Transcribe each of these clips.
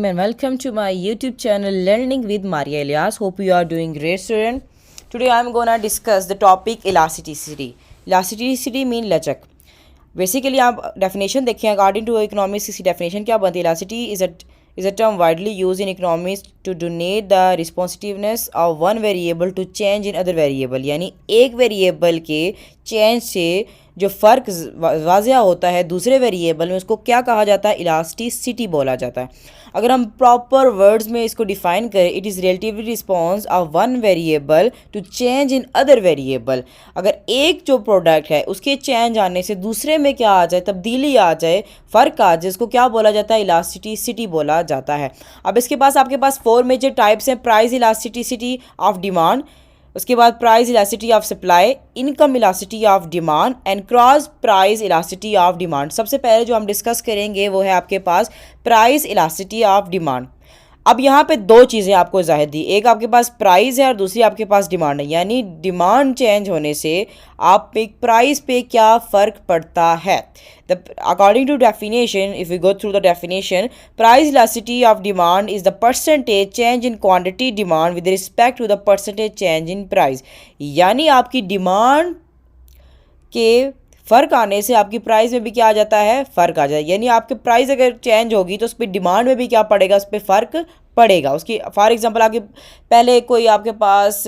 And welcome to my YouTube channel Learning with Maria Elias. Hope you are doing great, student. Today I am gonna discuss the topic elasticity. Elasticity mean लचक. Basically आप definition देखें, according to economics इसकी definition क्या बनती है? Elasticity is a term widely use in economics to donate the responsiveness of one variable to change in other variable, यानी एक variable के चेंज से जो फ़र्क वाज़िया होता है दूसरे वेरिएबल में, उसको क्या कहा जाता है? इलास्टिसिटी बोला जाता है। अगर हम प्रॉपर वर्ड्स में इसको डिफाइन करें, it is relative response of one variable to change in other variable. अगर एक जो प्रोडक्ट है उसके चेंज आने से दूसरे में क्या आ जाए, तब्दीली आ जाए, फ़र्क आ जाए, इसको क्या बोला जाता है? इलास्टिसिटी बोला जाता है। अब इसके पास आपके पास 4 मेजर टाइप्स हैं: प्राइस इलास्टिसिटी ऑफ डिमांड, उसके बाद price elasticity of supply, income elasticity of demand and cross price elasticity of demand. सबसे पहले जो हम डिस्कस करेंगे वो है आपके पास प्राइस इलास्टिसिटी ऑफ डिमांड। अब यहाँ पे दो चीज़ें आपको जाहिर दी, एक आपके पास प्राइस है और दूसरी आपके पास डिमांड है। यानी डिमांड चेंज होने से आप एक प्राइस पे क्या फ़र्क पड़ता है। According to definition, if we go through the definition, price elasticity of demand is the percentage change in quantity demand with respect to the percentage change in price। यानी आपकी डिमांड के फ़र्क आने से आपकी प्राइस में भी क्या आ जाता है? फ़र्क आ जाए। यानी आपके प्राइस अगर चेंज होगी तो उस पर डिमांड में भी क्या पड़ेगा? उस पर फ़र्क पड़ेगा। उसकी फॉर एग्जांपल आपके पहले कोई आपके पास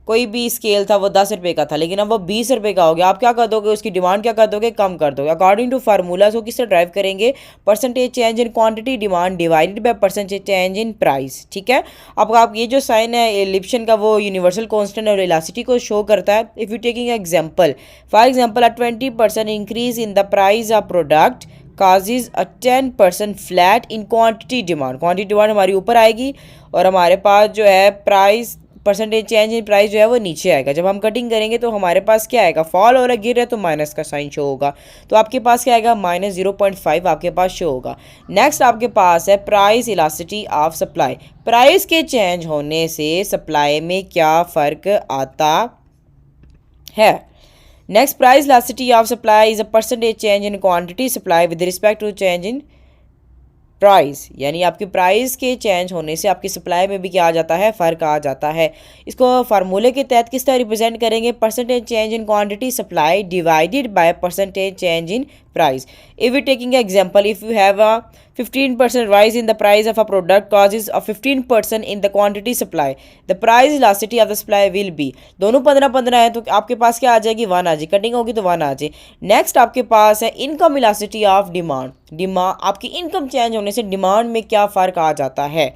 कोई भी स्केल था, वो 10 रुपये का था, लेकिन अब वो 20 रुपये का हो गया। आप क्या कर दोगे? उसकी डिमांड क्या कर दोगे? कम कर दोगे। अकॉर्डिंग टू फार्मूला को किससे ड्राइव करेंगे? Percentage change in quantity demand divided by percentage change in price. ठीक है। अब आप ये जो साइन है लिप्शन का, वो यूनिवर्सल कांस्टेंट और इलास्टिसिटी को शो करता है। If you taking example, for example, a 20% increase in the price of product causes a 10% flat in quantity demand. Quantity demand हमारी ऊपर आएगी और हमारे पास जो है price percentage change in price जो है वो नीचे आएगा। जब हम कटिंग करेंगे तो हमारे पास क्या आएगा? फॉल हो रहा है, गिर रहा है, तो माइनस का साइन शो होगा। तो आपके पास क्या आएगा? -0.5 आपके पास शो होगा। नेक्स्ट आपके पास है price elasticity of supply. Price के चेंज होने से सप्लाई में क्या फ़र्क आता है? Next, price elasticity of supply is a percentage change in quantity supply with respect to change in price. यानी आपकी प्राइस के चेंज होने से आपकी सप्लाई में भी क्या आ जाता है? फ़र्क आ जाता है। इसको फार्मूले के तहत किस तरह रिप्रेजेंट करेंगे? Percentage change in quantity supply divided by percentage change in price. If we taking an example, if you have a 15% rise in the price of a product causes a 15% in the quantity supply, the price elasticity of the supply will be, दोनों 15-15 है तो आपके पास क्या आ जाएगी? 1 आ जाएगी। Cutting होगी तो 1 आ जाए। नेक्स्ट आपके पास है इनकम इलास्टिसिटी ऑफ डिमांड। आपकी इनकम चेंज होने से डिमांड में क्या फ़र्क आ जाता है?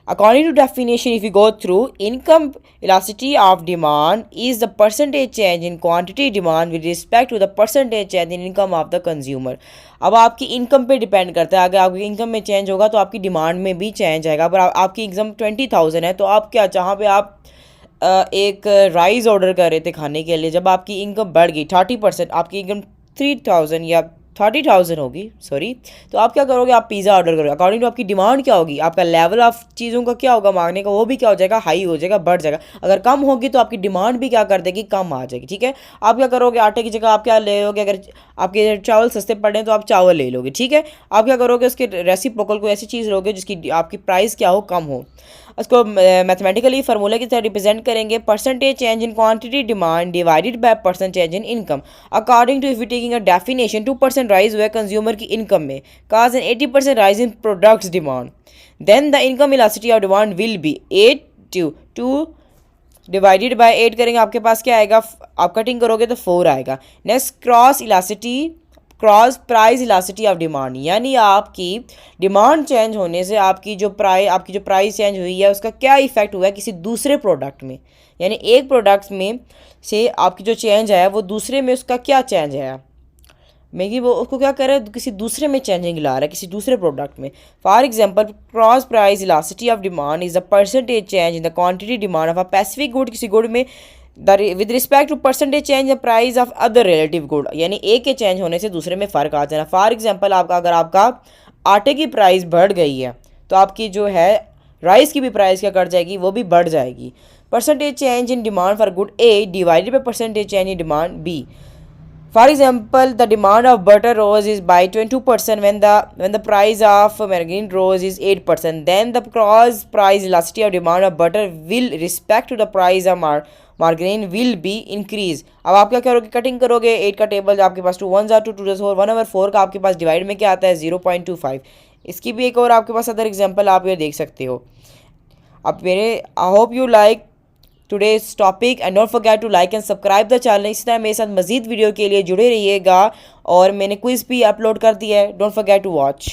According to definition, if you go through, income elasticity of demand is the percentage change in quantity demand with respect to the percentage change in income of the consumer। अब आपकी income पे depend करता है। अगर आपकी income में change होगा तो आपकी डिमांड में भी चेंज आएगा। अगर आपकी इनकम 20,000 है तो आप क्या, जहाँ पे आप एक राइस ऑर्डर कर रहे थे खाने के लिए, जब आपकी इनकम बढ़ गई 30%, आपकी इनकम 3,000 या 30,000 होगी, सॉरी, तो आप क्या करोगे? आप पिज़्ज़ा ऑर्डर करोगे। अकॉर्डिंग टू आपकी डिमांड क्या होगी? आपका लेवल ऑफ चीज़ों का क्या होगा मांगने का, वो भी क्या हो जाएगा? हाई हो जाएगा, बढ़ जाएगा। अगर कम होगी तो आपकी डिमांड भी क्या कर देगी? कम आ जाएगी। ठीक है। आप क्या करोगे? आटे की जगह आप क्या ले लोगे? अगर आपके चावल सस्ते पड़ रहे हैं तो आप चावल ले लोगे। ठीक है। आप क्या करोगे? उसके रेसिप्रोकल कोई ऐसी चीज़ लोगे जिसकी आपकी प्राइस क्या हो? कम हो। उसको मैथमेटिकली फार्मूले की तरह रिप्रेजेंट करेंगे, percentage change in quantity demand divided by percent change in income. According to if you taking a definition, 2% rise हुआ है कंज्यूमर की इनकम में, cause an 80% rise in products demand, then the income elasticity of demand will be 8 to 2 divided by 8 करेंगे, आपके पास क्या आएगा? आप cutting करोगे तो 4 आएगा। Next, cross price elasticity of demand. यानी आपकी डिमांड चेंज होने से आपकी जो प्राइस चेंज हुई है उसका क्या इफेक्ट हुआ है किसी दूसरे प्रोडक्ट में। यानी एक प्रोडक्ट में से आपकी जो चेंज है वो दूसरे में उसका क्या चेंज है, मेगी वो उसको क्या कर रहा है? किसी दूसरे में चेंजिंग ला रहा है, किसी दूसरे प्रोडक्ट में। For example, cross price elasticity of demand is the percentage change in the quantity demand of a specific good, किसी गुड में with respect to percentage change the price of other relative good. यानी एक के change होने से दूसरे में फ़र्क आ जाना। फॉर एग्जांपल, अगर आपका आटे की प्राइस बढ़ गई है तो आपकी जो है राइस की भी प्राइस क्या कर जाएगी? वो भी बढ़ जाएगी। Percentage change in demand for good A divided by percentage change in demand B. For example, the demand of butter rose is by 22% when the price of margarine rose is 8%. Then the cross price elasticity of demand of butter will respect to the price of margarine will be increase. अब आप क्या करोगे, cutting करोगे 8 का table आपके पास 2 1 2 2 4 1/4 का आपके पास divide में क्या आता है 0.25. इसकी भी एक और आपके पास अदर एग्जांपल आप ये देख सकते हो. अब मेरे I hope you like today's topic and don't forget to like and subscribe the channel. इसी तरह मेरे साथ मज़ीद वीडियो के लिए जुड़े रहिएगा और मैंने क्विज़ भी अपलोड कर दिया है. Don't forget to watch.